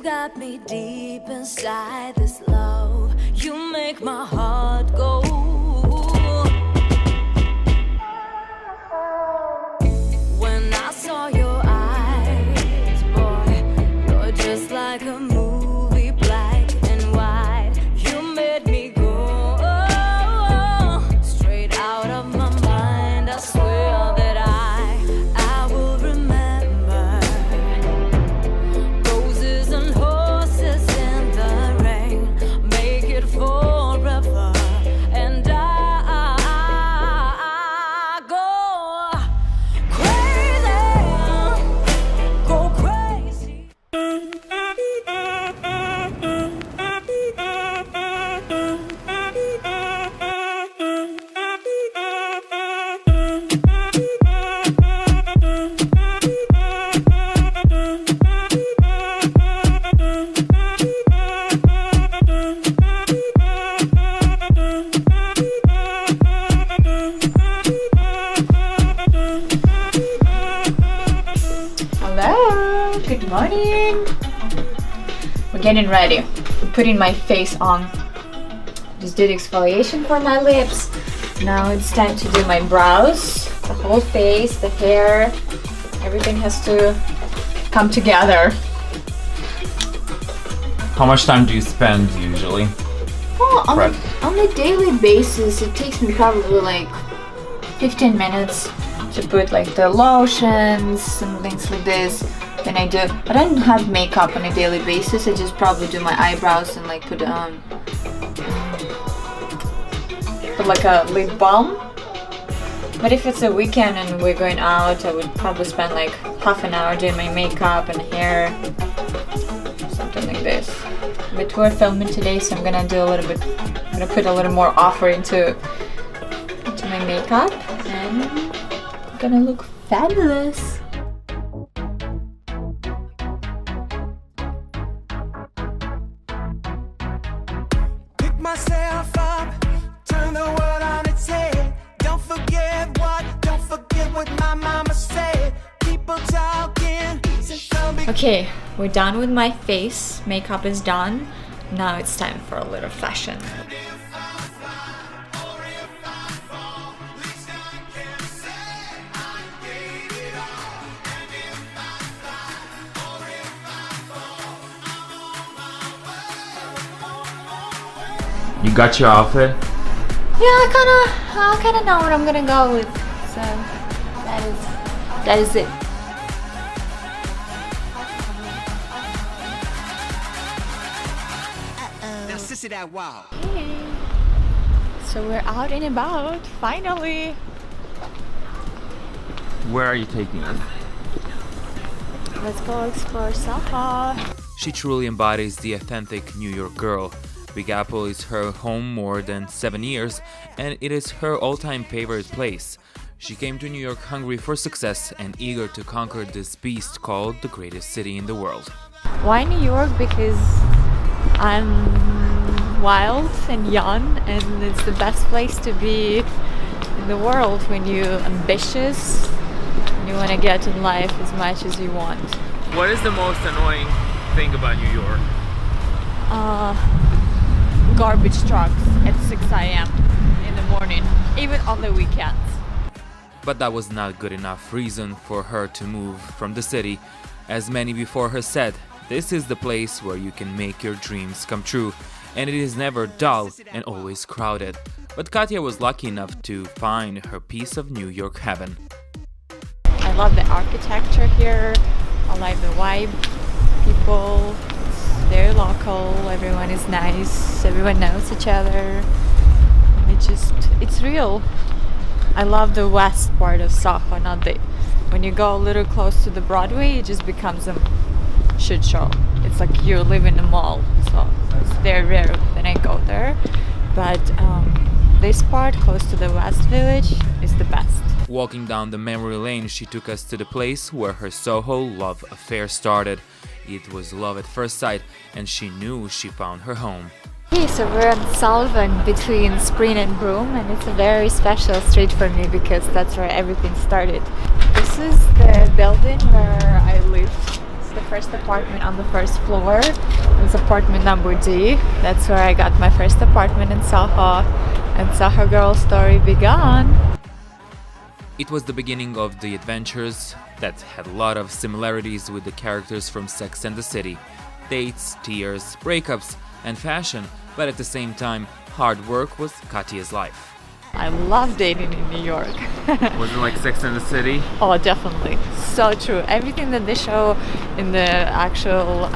got me deep inside this love. You make my heart go. When I saw your eyes, boy, you're just like a movie, black and white. You made me go straight out of my mind. I swear that I will remember roses and horses in the rain. Make it forever, and I go crazy, go crazy. Hello, good morning. We're getting ready. I'm putting my face on. Just did exfoliation for my lips. Now it's time to do my brows, the whole face, the hair. Everything has to come together. How much time do you spend usually? Oh, Prep. on a daily basis, it takes me probably like 15 minutes to put like the lotions and things like this. Then I don't have makeup on a daily basis. I just probably do my eyebrows and like put like a lip balm. But if it's a weekend and we're going out, I would probably spend like half an hour doing my makeup and hair, something like this. But we're filming today, so I'm gonna put a little more offer into my makeup, and I'm gonna look fabulous. Pick myself up, turn the world on its head. Don't forget what my mama said. People talking, Okay, we're done with my face. Makeup is done. Now it's time for a little fashion. You got your outfit? Yeah, I kinda know what I'm gonna go with. So that is it. now sissy that wow. So we're out and about, finally. Where are you taking us? Let's go explore Soho. She truly embodies the authentic New York girl. Big Apple is her home more than 7 years, and it is her all-time favorite place. She came to New York hungry for success and eager to conquer this beast called the greatest city in the world. Why New York? Because I'm wild and young, and it's the best place to be in the world when you're ambitious and you want to get in life as much as you want. What is the most annoying thing about New York? Garbage trucks at 6 a.m. in the morning, even on the weekends. But that was not good enough reason for her to move from the city. As many before her said, this is the place where you can make your dreams come true, and it is never dull and always crowded. But Katya was lucky enough to find her piece of New York heaven. I love the architecture here. I like the vibe. People, it's very local. Everyone is nice. Everyone knows each other. It's real. I love the west part of Soho, not the. When you go a little close to the Broadway, it just becomes a shit show. It's like you live in a mall, so it's very rare when I go there. But this part, close to the West Village, is the best. Walking down the memory lane, she took us to the place where her Soho love affair started. It was love at first sight, and she knew she found her home. Okay, so we're on Sullivan between Spring and Broome, and it's a very special street for me because that's where everything started. This is the building where I lived. It's the first apartment on the first floor. It's apartment number D. That's where I got my first apartment in Soho. And Soho Girl story began. It was the beginning of the adventures that had a lot of similarities with the characters from Sex and the City. Dates, tears, breakups, and fashion, but at the same time, hard work was Katya's life. I love dating in New York. Was it like Sex and the City? Oh, definitely. So true. Everything that they show in the actual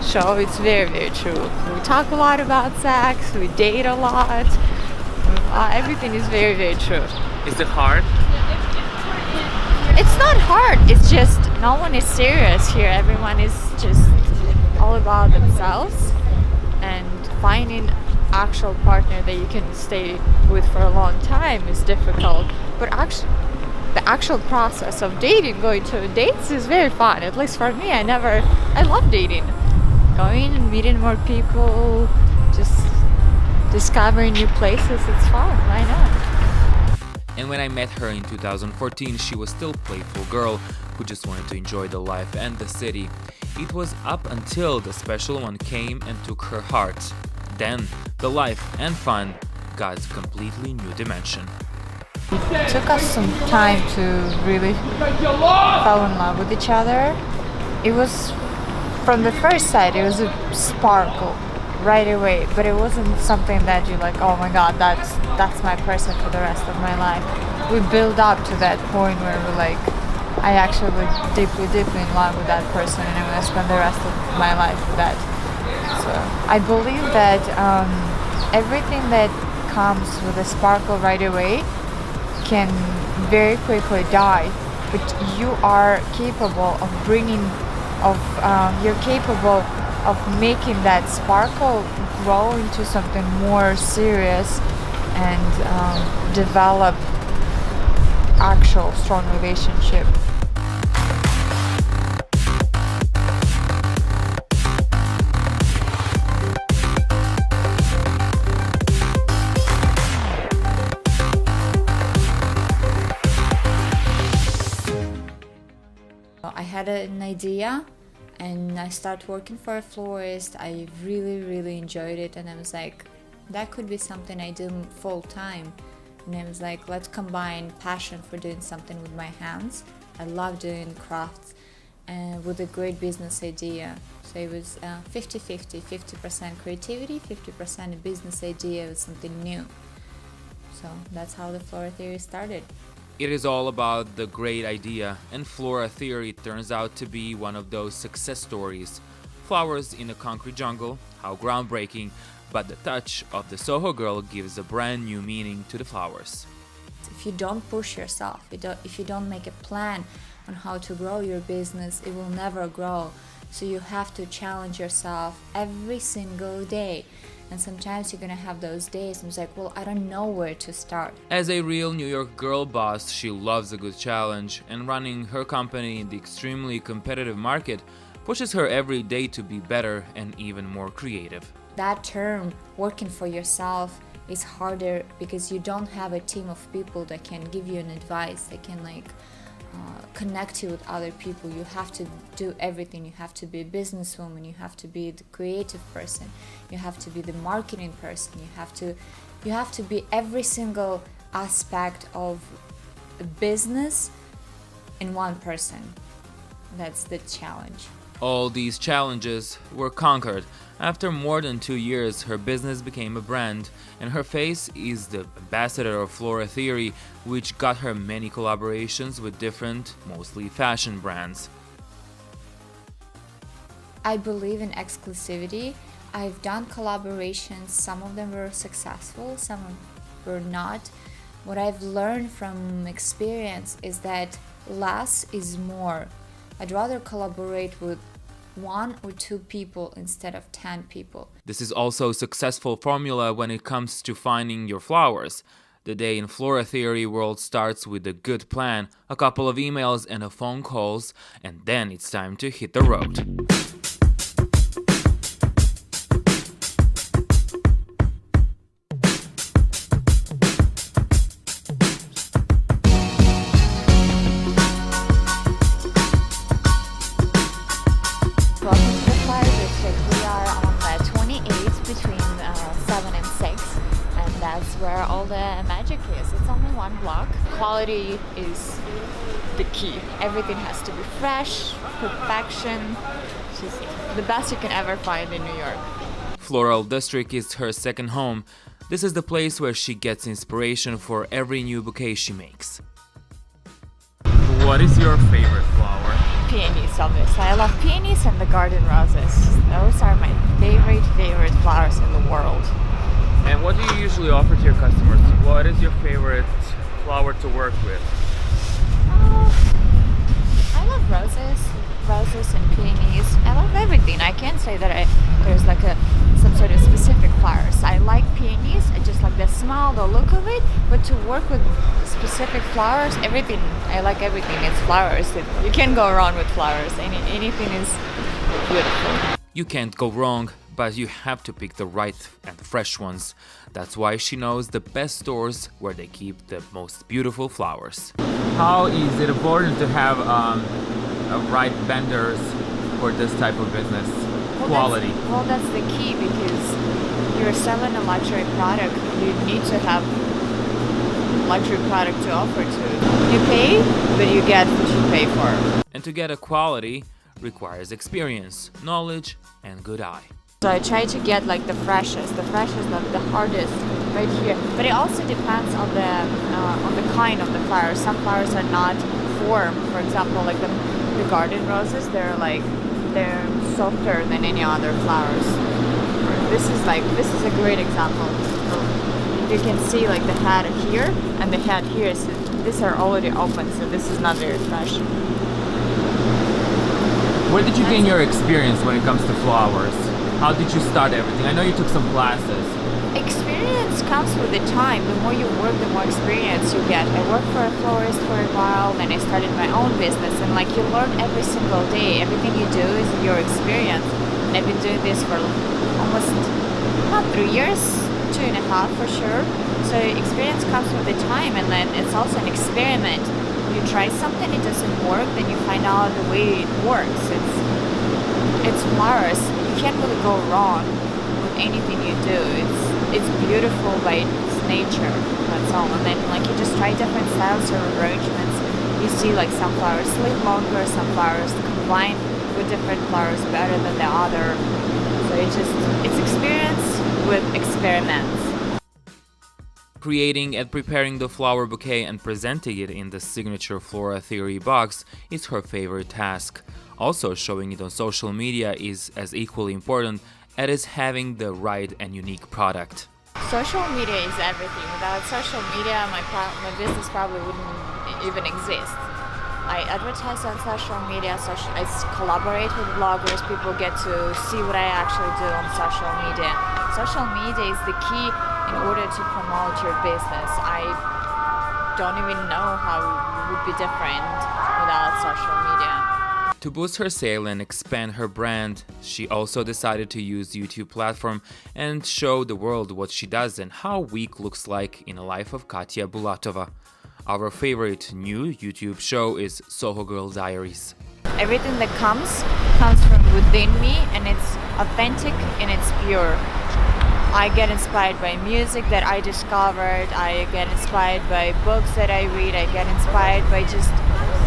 show, it's very, very true. We talk a lot about sex, we date a lot. Everything is very, very true. Is it hard? It's not hard, it's just no one is serious here. Everyone is just all about themselves, and finding actual partner that you can stay with for a long time is difficult. But the actual process of dating, going to dates, is very fun. At least for me, I love dating. Going and meeting more people, just discovering new places, it's fun. Why not? And when I met her in 2014, she was still a playful girl who just wanted to enjoy the life and the city. It was up until the special one came and took her heart. Then, the life and fun got a completely new dimension. It took us some time to really fall in love with each other. It was, from the first sight, it was a sparkle right away, but it wasn't something that you're like, oh my god, that's my person for the rest of my life. We build up to that point where we're like, I actually deeply in love with that person, and I'm gonna spend the rest of my life with that. So I believe that everything that comes with a sparkle right away can very quickly die, but you are capable of you're capable of making that sparkle grow into something more serious and develop actual strong relationship. I had an idea and I started working for a florist. I really enjoyed it, and I was like, that could be something I do full time. And I was like, let's combine passion for doing something with my hands. I love doing crafts with a great business idea. So it was 50-50, 50% creativity, 50% business idea with something new. So that's how the Flora theory started. It is all about the great idea, and Flora theory turns out to be one of those success stories. Flowers in a concrete jungle, how groundbreaking, but the touch of the Soho Girl gives a brand new meaning to the flowers. If you don't push yourself, if you don't make a plan on how to grow your business, it will never grow. So you have to challenge yourself every single day. And sometimes you're gonna have those days and it's like, well, I don't know where to start. As a real New York girl boss, she loves a good challenge, and running her company in the extremely competitive market pushes her every day to be better and even more creative. That term, working for yourself, is harder because you don't have a team of people that can give you an advice, that can connect you with other people. You have to do everything. You have to be a businesswoman, you have to be the creative person, you have to be the marketing person, you have to be every single aspect of a business in one person. That's the challenge. All these challenges were conquered. After more than 2 years, her business became a brand, and her face is the ambassador of Flora Theory, which got her many collaborations with different, mostly fashion brands. I believe in exclusivity. I've done collaborations, some of them were successful, some were not. What I've learned from experience is that less is more. I'd rather collaborate with 1 or 2 people instead of 10 people. This is also a successful formula when it comes to finding your flowers. The day in Flora Theory world starts with a good plan, a couple of emails and a phone calls, and then it's time to hit the road. the magic is. It's only one block. Quality is the key. Everything has to be fresh, perfection. Just the best you can ever find in New York. Floral District is her second home. This is the place where she gets inspiration for every new bouquet she makes. What is your favorite flower? Peonies, obviously. I love peonies and the garden roses. Those are my favorite flowers in the world. And what do you usually offer to your customers? What is your favorite flower to work with? I love roses and peonies. I love everything. I can't say that there's like some sort of specific flowers. I like peonies. I just like the smell, the look of it. But to work with specific flowers, everything. I like everything. It's flowers. You can't go wrong with flowers. Anything is beautiful. You can't go wrong, but you have to pick the right and fresh ones. That's why she knows the best stores where they keep the most beautiful flowers. How is it important to have right vendors for this type of business? Quality. That's the key, because you're selling a luxury product. You need to have luxury product to offer to. You pay, but you get what you pay for. And to get a quality requires experience, knowledge, and good eye. So I try to get like the freshest, the hardest right here. But it also depends on the kind of the flowers. Some flowers are not formed. For example, like the garden roses, they're softer than any other flowers. This is a great example. You can see like the head here and the head here. So these are already open, so this is not very fresh. Where did you gain your experience when it comes to flowers? How did you start everything? I know you took some classes. Experience comes with the time. The more you work, the more experience you get. I worked for a florist for a while, then I started my own business, and like you learn every single day. Everything you do is your experience. And I've been doing this for almost not 3 years, 2.5 for sure. So experience comes with the time, and then it's also an experiment. You try something, it doesn't work, then you find out the way it works. It's flowers. You can't really go wrong with anything you do. It's beautiful by its nature. That's all. And then like you just try different styles or arrangements. You see like some flowers live longer, some flowers combine with different flowers better than the other. So it's experience with experiments. Creating and preparing the flower bouquet and presenting it in the signature Flora Theory box is her favorite task. Also, showing it on social media is as equally important as having the right and unique product. Social media is everything. Without social media, my business probably wouldn't even exist. I advertise on social media, I collaborate with bloggers, people get to see what I actually do on social media. Social media is the key in order to promote your business. I don't even know how it would be different without social media. To boost her sale and expand her brand, she also decided to use YouTube platform and show the world what she does and how week looks like in the life of Katya Bulatova. Our favorite new YouTube show is Soho Girl Diaries. Everything that comes from within me, and it's authentic and it's pure. I get inspired by music that I discovered, I get inspired by books that I read, I get inspired by just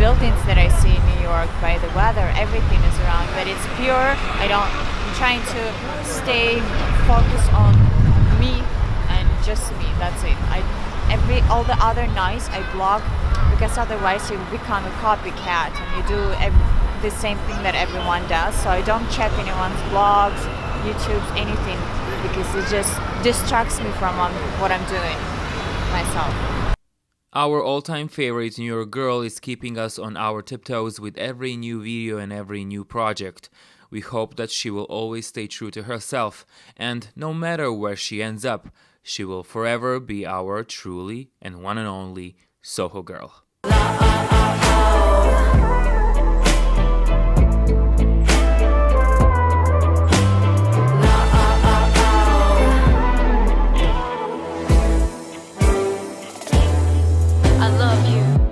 buildings that I see in New York, by the weather, everything is around, but it's pure. I'm trying to stay focused on me and just me, that's it. All the other nights I blog, because otherwise you become a copycat and you do the same thing that everyone does. So I don't check anyone's blogs, YouTubes, anything, because it just distracts me from what I'm doing myself. Our all-time favorite New York girl is keeping us on our tiptoes with every new video and every new project. We hope that she will always stay true to herself, and no matter where she ends up, she will forever be our truly and one and only Soho Girl.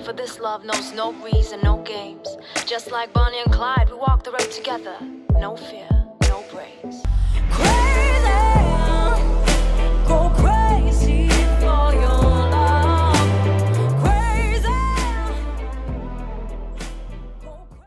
For this love knows no reason, no games. Just like Bonnie and Clyde, we walk the road together, no fear.